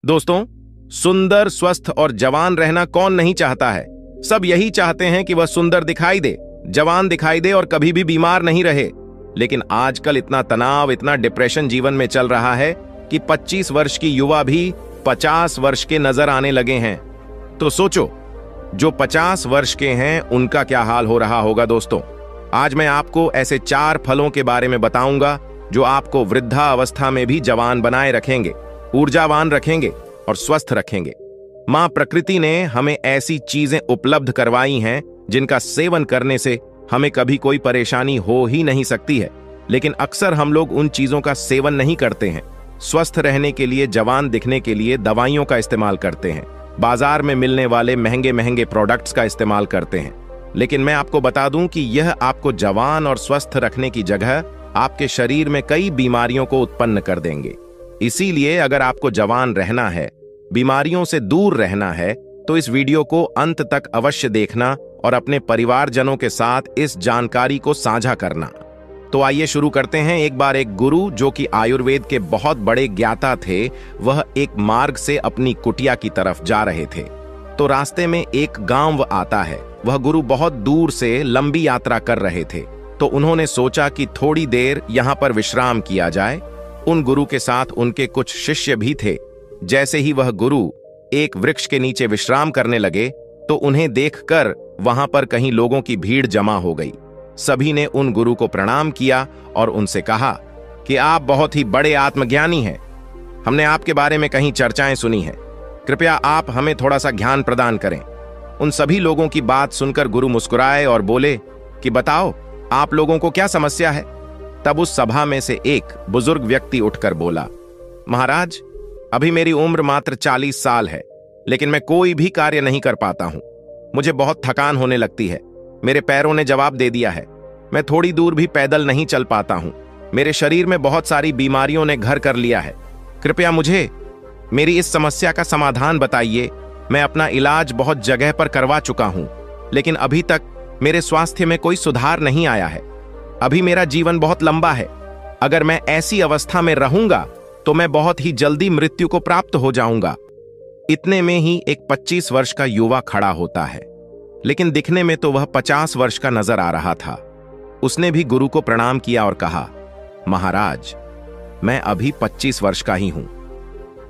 दोस्तों, सुंदर, स्वस्थ और जवान रहना कौन नहीं चाहता है। सब यही चाहते हैं कि वह सुंदर दिखाई दे, जवान दिखाई दे और कभी भी बीमार नहीं रहे। लेकिन आजकल इतना तनाव, इतना डिप्रेशन जीवन में चल रहा है कि 25 वर्ष की युवा भी 50 वर्ष के नजर आने लगे हैं। तो सोचो, जो 50 वर्ष के हैं उनका क्या हाल हो रहा होगा। दोस्तों, आज मैं आपको ऐसे 4 फलों के बारे में बताऊंगा जो आपको वृद्धावस्था में भी जवान बनाए रखेंगे, ऊर्जावान रखेंगे और स्वस्थ रखेंगे। मां प्रकृति ने हमें ऐसी चीजें उपलब्ध करवाई हैं जिनका सेवन करने से हमें कभी कोई परेशानी हो ही नहीं सकती है। लेकिन अक्सर हम लोग उन चीजों का सेवन नहीं करते हैं। स्वस्थ रहने के लिए, जवान दिखने के लिए दवाइयों का इस्तेमाल करते हैं, बाजार में मिलने वाले महंगे महंगे प्रोडक्ट्स का इस्तेमाल करते हैं। लेकिन मैं आपको बता दूं कि यह आपको जवान और स्वस्थ रखने की जगह आपके शरीर में कई बीमारियों को उत्पन्न कर देंगे। इसीलिए अगर आपको जवान रहना है, बीमारियों से दूर रहना है, तो इस वीडियो को अंत तक अवश्य देखना और अपने परिवारजनों के साथ इस जानकारी को साझा करना। तो आइए शुरू करते हैं। एक बार एक गुरु, जो कि आयुर्वेद के बहुत बड़े ज्ञाता थे, वह एक मार्ग से अपनी कुटिया की तरफ जा रहे थे। तो रास्ते में एक गांव आता है। वह गुरु बहुत दूर से लंबी यात्रा कर रहे थे, तो उन्होंने सोचा कि थोड़ी देर यहां पर विश्राम किया जाए। उन गुरु के साथ उनके कुछ शिष्य भी थे। जैसे ही वह गुरु एक वृक्ष के नीचे विश्राम करने लगे, तो उन्हें देखकर वहां पर कहीं लोगों की भीड़ जमा हो गई। सभी ने उन गुरु को प्रणाम किया और उनसे कहा कि आप बहुत ही बड़े आत्मज्ञानी हैं। हमने आपके बारे में कहीं चर्चाएं सुनी हैं। कृपया आप हमें थोड़ा सा ज्ञान प्रदान करें। उन सभी लोगों की बात सुनकर गुरु मुस्कुराए और बोले कि बताओ, आप लोगों को क्या समस्या है। तब उस सभा में से एक बुजुर्ग व्यक्ति उठकर बोला, महाराज, अभी मेरी उम्र मात्र 40 साल है, लेकिन मैं कोई भी कार्य नहीं कर पाता हूं। मुझे बहुत थकान होने लगती है। मेरे पैरों ने जवाब दे दिया है। मैं थोड़ी दूर भी पैदल नहीं चल पाता हूं। मेरे शरीर में बहुत सारी बीमारियों ने घर कर लिया है। कृपया मुझे मेरी इस समस्या का समाधान बताइए। मैं अपना इलाज बहुत जगह पर करवा चुका हूं, लेकिन अभी तक मेरे स्वास्थ्य में कोई सुधार नहीं आया है। अभी मेरा जीवन बहुत लंबा है। अगर मैं ऐसी अवस्था में रहूंगा तो मैं बहुत ही जल्दी मृत्यु को प्राप्त हो जाऊंगा। इतने में ही एक 25 वर्ष का युवा खड़ा होता है, लेकिन दिखने में तो वह 50 वर्ष का नजर आ रहा था। उसने भी गुरु को प्रणाम किया और कहा, महाराज, मैं अभी 25 वर्ष का ही हूं,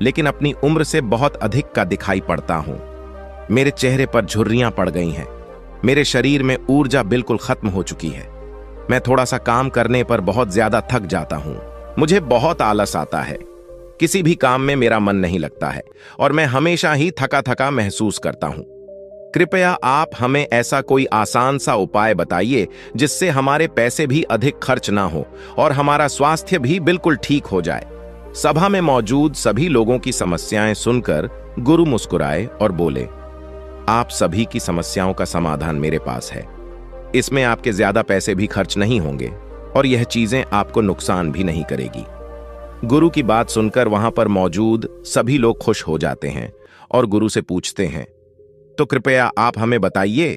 लेकिन अपनी उम्र से बहुत अधिक का दिखाई पड़ता हूं। मेरे चेहरे पर झुर्रियां पड़ गई हैं। मेरे शरीर में ऊर्जा बिल्कुल खत्म हो चुकी है। मैं थोड़ा सा काम करने पर बहुत ज्यादा थक जाता हूं। मुझे बहुत आलस आता है। किसी भी काम में मेरा मन नहीं लगता है और मैं हमेशा ही थका थका महसूस करता हूं। कृपया आप हमें ऐसा कोई आसान सा उपाय बताइए जिससे हमारे पैसे भी अधिक खर्च ना हो और हमारा स्वास्थ्य भी बिल्कुल ठीक हो जाए। सभा में मौजूद सभी लोगों की समस्याएं सुनकर गुरु मुस्कुराए और बोले, आप सभी की समस्याओं का समाधान मेरे पास है। इसमें आपके ज्यादा पैसे भी खर्च नहीं होंगे और यह चीजें आपको नुकसान भी नहीं करेगी। गुरु की बात सुनकर वहां पर मौजूद सभी लोग खुश हो जाते हैं और गुरु से पूछते हैं, तो कृपया आप हमें बताइए।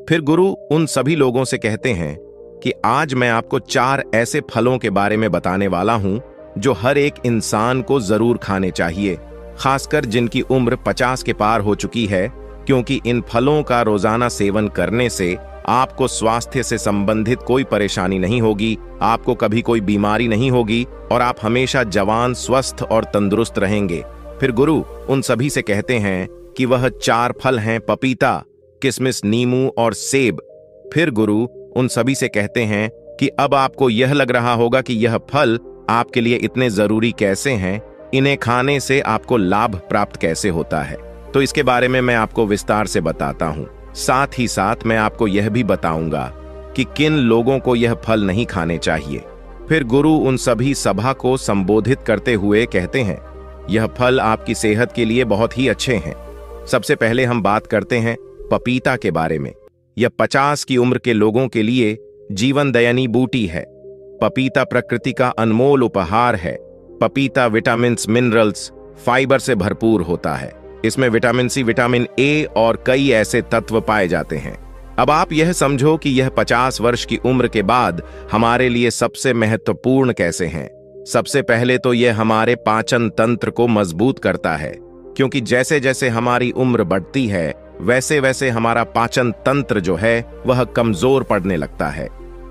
फिर गुरु उन सभी लोगों से कहते हैं कि आज मैं आपको 4 ऐसे फलों के बारे में बताने वाला हूं जो हर एक इंसान को जरूर खाने चाहिए, खासकर जिनकी उम्र 50 के पार हो चुकी है, क्योंकि इन फलों का रोजाना सेवन करने से आपको स्वास्थ्य से संबंधित कोई परेशानी नहीं होगी, आपको कभी कोई बीमारी नहीं होगी और आप हमेशा जवान, स्वस्थ और तंदुरुस्त रहेंगे। फिर गुरु उन सभी से कहते हैं कि वह 4 फल हैं, पपीता, किशमिश, नींबू और सेब। फिर गुरु उन सभी से कहते हैं कि अब आपको यह लग रहा होगा कि यह फल आपके लिए इतने जरूरी कैसे हैं, इन्हें खाने से आपको लाभ प्राप्त कैसे होता है। तो इसके बारे में मैं आपको विस्तार से बताता हूं। साथ ही साथ मैं आपको यह भी बताऊंगा कि किन लोगों को यह फल नहीं खाने चाहिए। फिर गुरु उन सभी सभा को संबोधित करते हुए कहते हैं, यह फल आपकी सेहत के लिए बहुत ही अच्छे हैं। सबसे पहले हम बात करते हैं पपीता के बारे में। यह 50 की उम्र के लोगों के लिए जीवनदायिनी बूटी है। पपीता प्रकृति का अनमोल उपहार है। पपीता विटामिन्स, मिनरल्स, फाइबर से भरपूर होता है। इसमें विटामिन सी, विटामिन ए और कई ऐसे तत्व पाए जाते हैं। अब आप यह समझो कि यह 50 वर्ष की उम्र के बाद हमारे लिए सबसे महत्वपूर्ण कैसे हैं। सबसे पहले तो यह हमारे पाचन तंत्र को मजबूत करता है, क्योंकि जैसे जैसे हमारी उम्र बढ़ती है वैसे वैसे हमारा पाचन तंत्र जो है वह कमजोर पड़ने लगता है।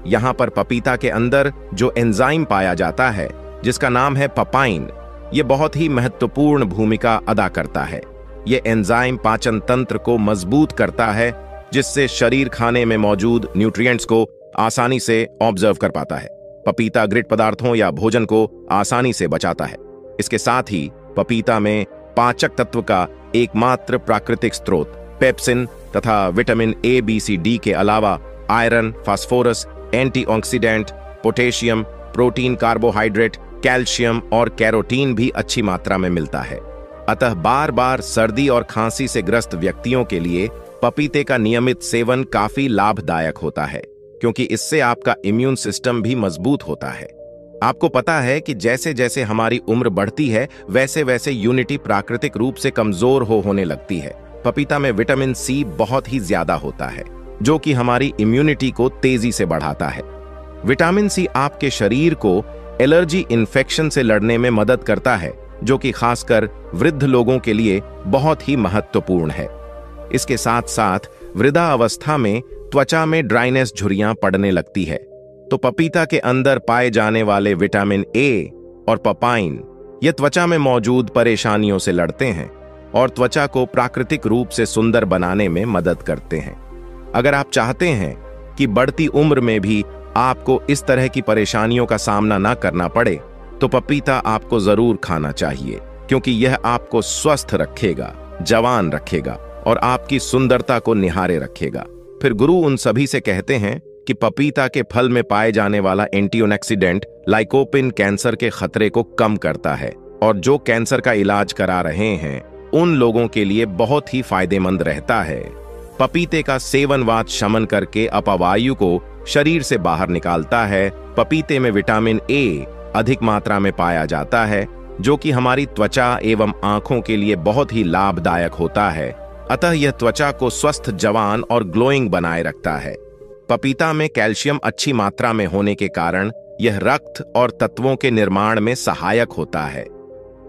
यहाँ पर पपीता के अंदर जो एंजाइम पाया जाता है जिसका नाम है पपाइन, ये बहुत ही महत्वपूर्ण भूमिका अदा करता है। ये एंजाइम पाचन तंत्र को मजबूत करता है, जिससे शरीर खाने में मौजूद न्यूट्रिएंट्स को आसानी से ऑब्जर्व कर पाता है। पपीता ग्रिट पदार्थों या भोजन को आसानी से बचाता है। इसके साथ ही पपीता में पाचक तत्व का एकमात्र प्राकृतिक स्रोत पेप्सिन तथा vitamin A, B, C, D के अलावा iron, phosphorus, antioxidant, potassium, protein, carbohydrate, calcium और कैरोटीन भी अच्छी मात्रा में मिलता है। अतः बार बार सर्दी और खांसी से ग्रस्त व्यक्तियों के लिए पपीते का नियमित सेवन काफी लाभदायक होता है, क्योंकि इससे आपका इम्यून सिस्टम भी मजबूत होता है। आपको पता है कि जैसे जैसे हमारी उम्र बढ़ती है वैसे वैसे इम्यूनिटी प्राकृतिक रूप से कमजोर होने लगती है। पपीता में विटामिन सी बहुत ही ज्यादा होता है, जो कि हमारी इम्यूनिटी को तेजी से बढ़ाता है। विटामिन सी आपके शरीर को एलर्जी इन्फेक्शन से लड़ने में मदद करता है, जो कि खासकर वृद्ध लोगों के लिए बहुत ही महत्वपूर्ण है। इसके साथ साथ वृद्धा अवस्था में त्वचा में ड्राइनेस, झुर्रियां पड़ने लगती है, तो पपीता के अंदर पाए जाने वाले विटामिन ए और पपाइन ये त्वचा में मौजूद परेशानियों से लड़ते हैं और त्वचा को प्राकृतिक रूप से सुंदर बनाने में मदद करते हैं। अगर आप चाहते हैं कि बढ़ती उम्र में भी आपको इस तरह की परेशानियों का सामना ना करना पड़े, तो पपीता आपको जरूर खाना चाहिए, क्योंकि यह आपको स्वस्थ रखेगा, जवान रखेगा और आपकी सुंदरता को निहारे रखेगा। फिर गुरु उन सभी से कहते हैं कि पपीता के फल में पाए जाने वाला एंटीऑक्सीडेंट लाइकोपिन कैंसर के खतरे को कम करता है और जो कैंसर का इलाज करा रहे हैं उन लोगों के लिए बहुत ही फायदेमंद रहता है। पपीते का सेवन वात शमन करके अपवायु को शरीर से बाहर निकालता है। पपीते में विटामिन ए अधिक मात्रा में पाया जाता है, जो कि हमारी त्वचा एवं आंखों के लिए बहुत ही लाभदायक होता है। अतः यह त्वचा को स्वस्थ, जवान और ग्लोइंग बनाए रखता है। पपीता में कैल्शियम अच्छी मात्रा में होने के कारण यह रक्त और तत्वों के निर्माण में सहायक होता है।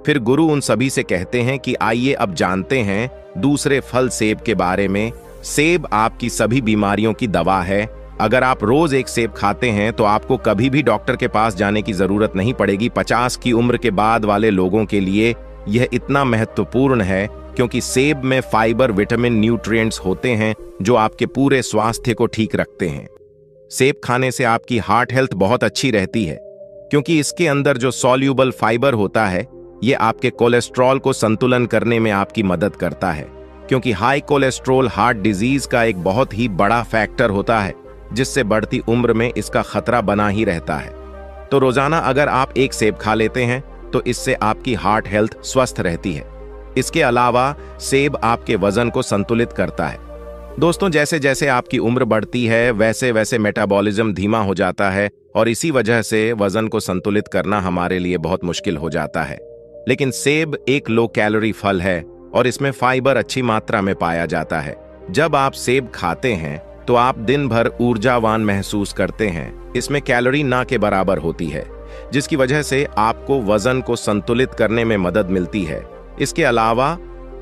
फिर गुरु उन सभी से कहते हैं कि आइए अब जानते हैं दूसरे फल सेब के बारे में। सेब आपकी सभी बीमारियों की दवा है। अगर आप रोज एक सेब खाते हैं तो आपको कभी भी डॉक्टर के पास जाने की जरूरत नहीं पड़ेगी। 50 की उम्र के बाद वाले लोगों के लिए यह इतना महत्वपूर्ण है क्योंकि सेब में फाइबर, विटामिन, न्यूट्रिएंट्स होते हैं जो आपके पूरे स्वास्थ्य को ठीक रखते हैं। सेब खाने से आपकी हार्ट हेल्थ बहुत अच्छी रहती है, क्योंकि इसके अंदर जो सॉल्यूबल फाइबर होता है ये आपके कोलेस्ट्रॉल को संतुलन करने में आपकी मदद करता है, क्योंकि हाई कोलेस्ट्रॉल हार्ट डिजीज का एक बहुत ही बड़ा फैक्टर होता है, जिससे बढ़ती उम्र में इसका खतरा बना ही रहता है। तो रोजाना अगर आप एक सेब खा लेते हैं तो इससे आपकी हार्ट हेल्थ स्वस्थ रहती है। इसके अलावा सेब आपके वजन को संतुलित करता है। दोस्तों, जैसे जैसे आपकी उम्र बढ़ती है वैसे वैसे मेटाबॉलिज्म धीमा हो जाता है और इसी वजह से वजन को संतुलित करना हमारे लिए बहुत मुश्किल हो जाता है। लेकिन सेब एक लो कैलोरी फल है और इसमें फाइबर अच्छी मात्रा में पाया जाता है। जब आप सेब खाते हैं तो आप दिन भर ऊर्जावान महसूस करते हैं। इसमें कैलोरी ना के बराबर होती है, जिसकी वजह से आपको वजन को संतुलित करने में मदद मिलती है। इसके अलावा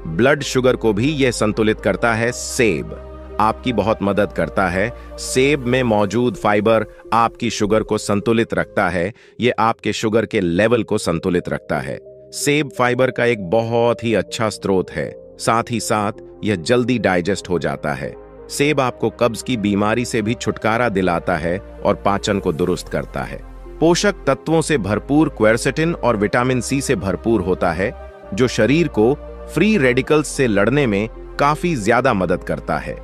ब्लड शुगर को भी यह संतुलित करता है। सेब आपकी बहुत मदद करता है। सेब में मौजूद फाइबर आपकी शुगर को संतुलित रखता है। यह आपके शुगर के लेवल को संतुलित रखता है। सेब फाइबर का एक बहुत ही अच्छा स्रोत है। साथ ही साथ यह जल्दी डाइजेस्ट हो जाता है। सेब आपको कब्ज की बीमारी से भी छुटकारा दिलाता है और पाचन को दुरुस्त करता है। पोषक तत्वों से भरपूर क्वेरसेटिन और विटामिन सी से भरपूर होता है, जो शरीर को फ्री रेडिकल्स से लड़ने में काफी ज्यादा मदद करता है।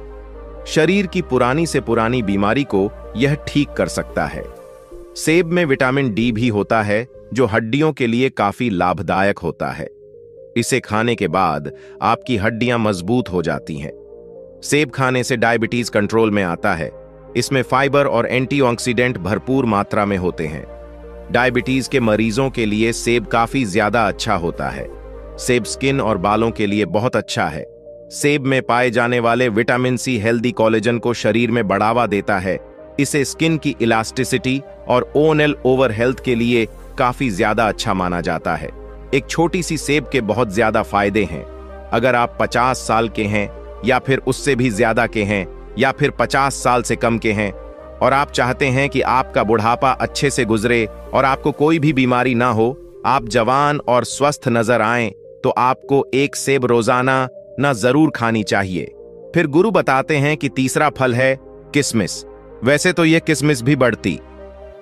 शरीर की पुरानी से पुरानी बीमारी को यह ठीक कर सकता है। सेब में विटामिन डी भी होता है, जो हड्डियों के लिए काफी लाभदायक होता है। इसे खाने के बाद आपकी हड्डियां मजबूत हो जाती हैं। सेब खाने से डायबिटीज कंट्रोल में आता है। इसमें फाइबर और एंटीऑक्सीडेंट भरपूर मात्रा में होते हैं। डायबिटीज के मरीजों के लिए सेब काफी ज्यादा अच्छा होता है। सेब स्किन और बालों के लिए बहुत अच्छा है। सेब में पाए जाने वाले विटामिन सी हेल्दी कोलेजन को शरीर में बढ़ावा देता है। इसे स्किन की इलास्टिसिटी और ओनल ओवर हेल्थ के लिए काफी ज्यादा अच्छा माना जाता है। एक छोटी सी सेब के बहुत ज्यादा फायदे हैं। अगर आप 50 साल के हैं या फिर उससे भी ज्यादा के हैं या फिर 50 साल से कम के हैं और आप चाहते हैं कि आपका बुढ़ापा अच्छे से गुजरे और आपको कोई भी बीमारी ना हो, आप जवान और स्वस्थ नजर आएं, तो आपको एक सेब रोजाना ना जरूर खानी चाहिए। फिर गुरु बताते हैं कि तीसरा फल है किशमिश। वैसे तो यह किशमिश भी बढ़ती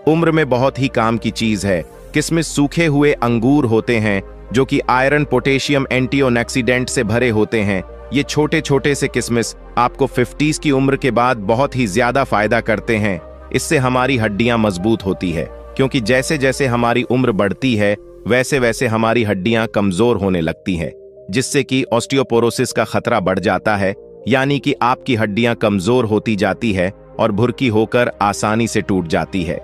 उम्र में बहुत ही काम की चीज है। किशमिश सूखे हुए अंगूर होते हैं जो कि आयरन, पोटेशियम, एंटीऑक्सीडेंट से भरे होते हैं। ये छोटे छोटे से किशमिश आपको 50s की उम्र के बाद बहुत ही ज्यादा फायदा करते हैं। इससे हमारी हड्डियां मजबूत होती है, क्योंकि जैसे जैसे हमारी उम्र बढ़ती है वैसे वैसे हमारी हड्डियां कमजोर होने लगती हैं, जिससे कि ऑस्टियोपोरोसिस का खतरा बढ़ जाता है, यानी कि आपकी हड्डियां कमजोर होती जाती है और भुरकी होकर आसानी से टूट जाती है।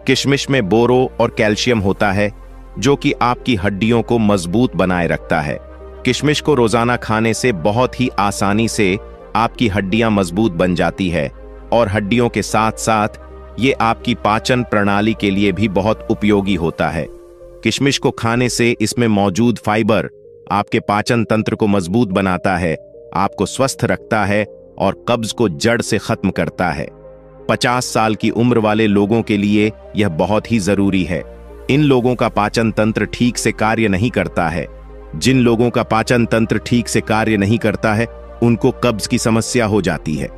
किशमिश में बोरो और कैल्शियम होता है जो कि आपकी हड्डियों को मजबूत बनाए रखता है। किशमिश को रोजाना खाने से बहुत ही आसानी से आपकी हड्डियां मजबूत बन जाती है और हड्डियों के साथ साथ ये आपकी पाचन प्रणाली के लिए भी बहुत उपयोगी होता है। किशमिश को खाने से इसमें मौजूद फाइबर आपके पाचन तंत्र को मजबूत बनाता है, आपको स्वस्थ रखता है और कब्ज को जड़ से खत्म करता है। 50 साल की उम्र वाले लोगों के लिए यह बहुत ही जरूरी है। इन लोगों का पाचन तंत्र ठीक से कार्य नहीं करता है। जिन लोगों का पाचन तंत्र ठीक से कार्य नहीं करता है उनको कब्ज की समस्या हो जाती है।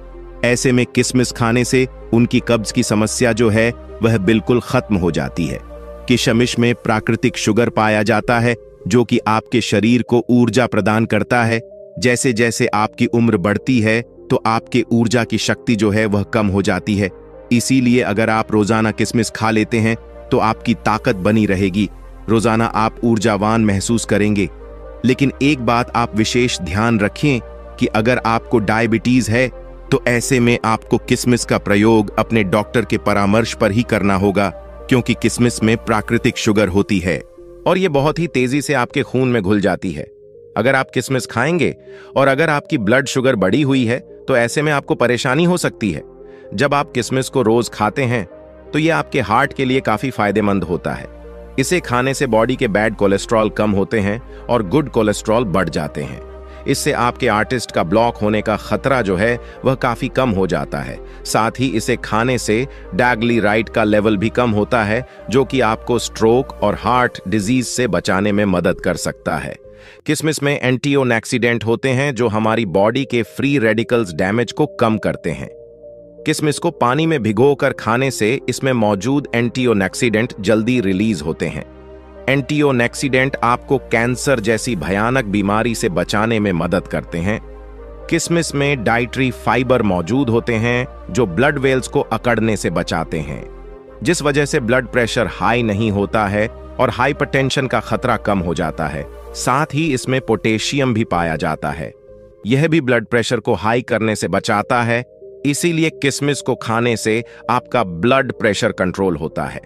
ऐसे में किशमिश खाने से उनकी कब्ज की समस्या जो है वह बिल्कुल खत्म हो जाती है। किशमिश में प्राकृतिक शुगर पाया जाता है जो कि आपके शरीर को ऊर्जा प्रदान करता है। जैसे जैसे आपकी उम्र बढ़ती है तो आपके ऊर्जा की शक्ति जो है वह कम हो जाती है। इसीलिए अगर आप रोजाना किशमिश खा लेते हैं तो आपकी ताकत बनी रहेगी, रोजाना आप ऊर्जावान महसूस करेंगे। लेकिन एक बात आप विशेष ध्यान रखें कि अगर आपको डायबिटीज है तो ऐसे में आपको किशमिश का प्रयोग अपने डॉक्टर के परामर्श पर ही करना होगा, क्योंकि किशमिश में प्राकृतिक शुगर होती है और यह बहुत ही तेजी से आपके खून में घुल जाती है। अगर आप किशमिश खाएंगे और अगर आपकी ब्लड शुगर बढ़ी हुई है तो ऐसे में आपको परेशानी हो सकती है। जब आप किशमिश को रोज खाते हैं तो यह आपके हार्ट के लिए काफी फायदेमंद होता है। इसे खाने से बॉडी के बैड कोलेस्ट्रॉल कम होते हैं और गुड कोलेस्ट्रॉल बढ़ जाते हैं। इससे आपके आर्टिस्ट का ब्लॉक होने का खतरा जो है वह काफी कम हो जाता है। साथ ही इसे खाने से डाइग्लिसराइड का लेवल भी कम होता है जो कि आपको स्ट्रोक और हार्ट डिजीज से बचाने में मदद कर सकता है। किशमिश में एंटीऑक्सीडेंट होते हैं जो हमारी बॉडी के फ्री रेडिकल्स डैमेज को कम करते हैं। किशमिश को पानी में भिगोकर खाने से इसमें मौजूद एंटीऑक्सीडेंट जल्दी रिलीज होते हैं। एंटीऑक्सीडेंट आपको कैंसर जैसी भयानक बीमारी से बचाने में मदद करते हैं। किशमिश में डाइटरी फाइबर मौजूद होते हैं जो ब्लड वेल्स को अकड़ने से बचाते हैं, जिस वजह से ब्लड प्रेशर हाई नहीं होता है और हाइपरटेंशन का खतरा कम हो जाता है। साथ ही इसमें पोटेशियम भी पाया जाता है, यह भी ब्लड प्रेशर को हाई करने से बचाता है। इसीलिए किशमिश को खाने से आपका ब्लड प्रेशर कंट्रोल होता है।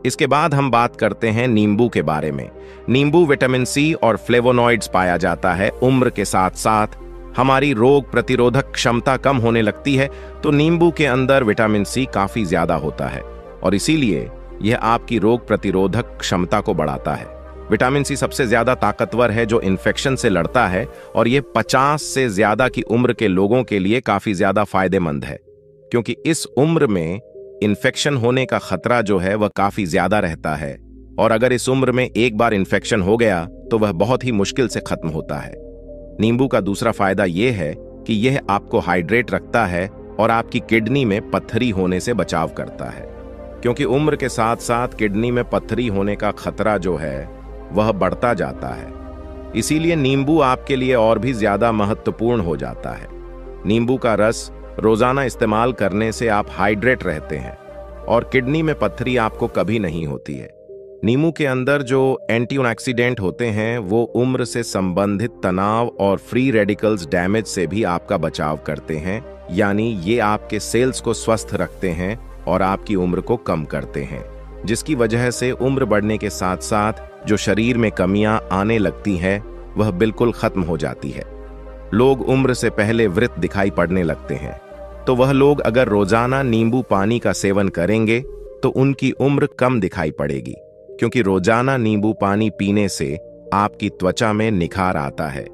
इसके बाद हम बात करते हैं नींबू के बारे में। नींबू विटामिन सी और फ्लेवोनॉइड्स पाया जाता है। उम्र के साथ साथ हमारी रोग प्रतिरोधक क्षमता कम होने लगती है तो नींबू के अंदर विटामिन सी काफी ज्यादा होता है और इसीलिए यह आपकी रोग प्रतिरोधक क्षमता को बढ़ाता है। विटामिन सी सबसे ज्यादा ताकतवर है जो इन्फेक्शन से लड़ता है और यह 50 से ज्यादा की उम्र के लोगों के लिए काफी ज्यादा फायदेमंद है, क्योंकि इस उम्र में इन्फेक्शन होने का खतरा जो है वह काफी ज्यादा रहता है और अगर इस उम्र में एक बार इन्फेक्शन हो गया तो वह बहुत ही मुश्किल से खत्म होता है। नींबू का दूसरा फायदा यह है कि यह आपको हाइड्रेट रखता है और आपकी किडनी में पत्थरी होने से बचाव करता है, क्योंकि उम्र के साथ साथ किडनी में पत्थरी होने का खतरा जो है वह बढ़ता जाता है। इसीलिए नींबू आपके लिए और भी ज्यादा महत्वपूर्ण हो जाता है। नींबू का रस रोजाना इस्तेमाल करने से आप हाइड्रेट रहते हैं और किडनी में पत्थरी आपको कभी नहीं होती है। नींबू के अंदर जो एंटीऑक्सीडेंट होते हैं वो उम्र से संबंधित तनाव और फ्री रेडिकल्स डैमेज से भी आपका बचाव करते हैं, यानी ये आपके सेल्स को स्वस्थ रखते हैं और आपकी उम्र को कम करते हैं, जिसकी वजह से उम्र बढ़ने के साथ साथ जो शरीर में कमियां आने लगती हैं वह बिल्कुल खत्म हो जाती है। लोग उम्र से पहले वृद्ध दिखाई पड़ने लगते हैं, तो वह लोग अगर रोजाना नींबू पानी का सेवन करेंगे तो उनकी उम्र कम दिखाई पड़ेगी, क्योंकि रोजाना नींबू पानी पीने से आपकी त्वचा में निखार आता है,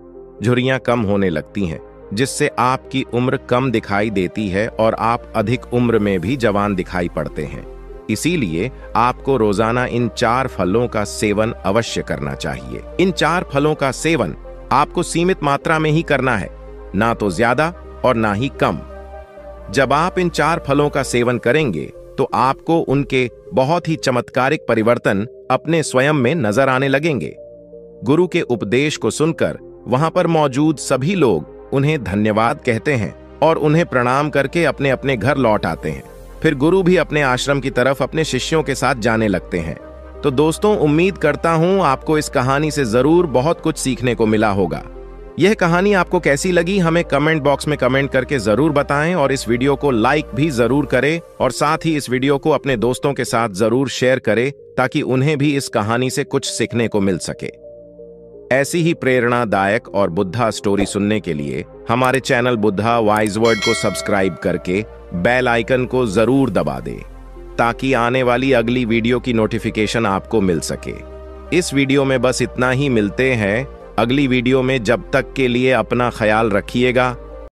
झुर्रियां कम होने लगती हैं, जिससे आपकी उम्र कम दिखाई देती है और आप अधिक उम्र में भी जवान दिखाई पड़ते हैं। इसीलिए आपको रोजाना इन 4 फलों का सेवन अवश्य करना चाहिए। इन 4 फलों का सेवन आपको सीमित मात्रा में ही करना है, ना तो ज्यादा और ना ही कम। जब आप इन 4 फलों का सेवन करेंगे तो आपको उनके बहुत ही चमत्कारिक परिवर्तन अपने स्वयं में नजर आने लगेंगे। गुरु के उपदेश को सुनकर वहां पर मौजूद सभी लोग उन्हें धन्यवाद कहते हैं और उन्हें प्रणाम करके अपने अपने घर लौट आते हैं। फिर गुरु भी अपने आश्रम की तरफ अपने शिष्यों के साथ जाने लगते हैं। तो दोस्तों, उम्मीद करता हूं आपको इस कहानी से जरूर बहुत कुछ सीखने को मिला होगा। यह कहानी आपको कैसी लगी हमें कमेंट बॉक्स में कमेंट करके जरूर बताएं और इस वीडियो को लाइक भी जरूर करें और साथ ही इस वीडियो को अपने दोस्तों के साथ जरूर शेयर करें ताकि उन्हें भी इस कहानी से कुछ सीखने को मिल सके। ऐसी ही प्रेरणादायक और बुद्धा स्टोरी सुनने के लिए हमारे चैनल बुद्धा वाइज वर्ड को सब्सक्राइब करके बेल आइकन को जरूर दबा दें ताकि आने वाली अगली वीडियो की नोटिफिकेशन आपको मिल सके। इस वीडियो में बस इतना ही, मिलते हैं अगली वीडियो में। जब तक के लिए अपना ख्याल रखिएगा।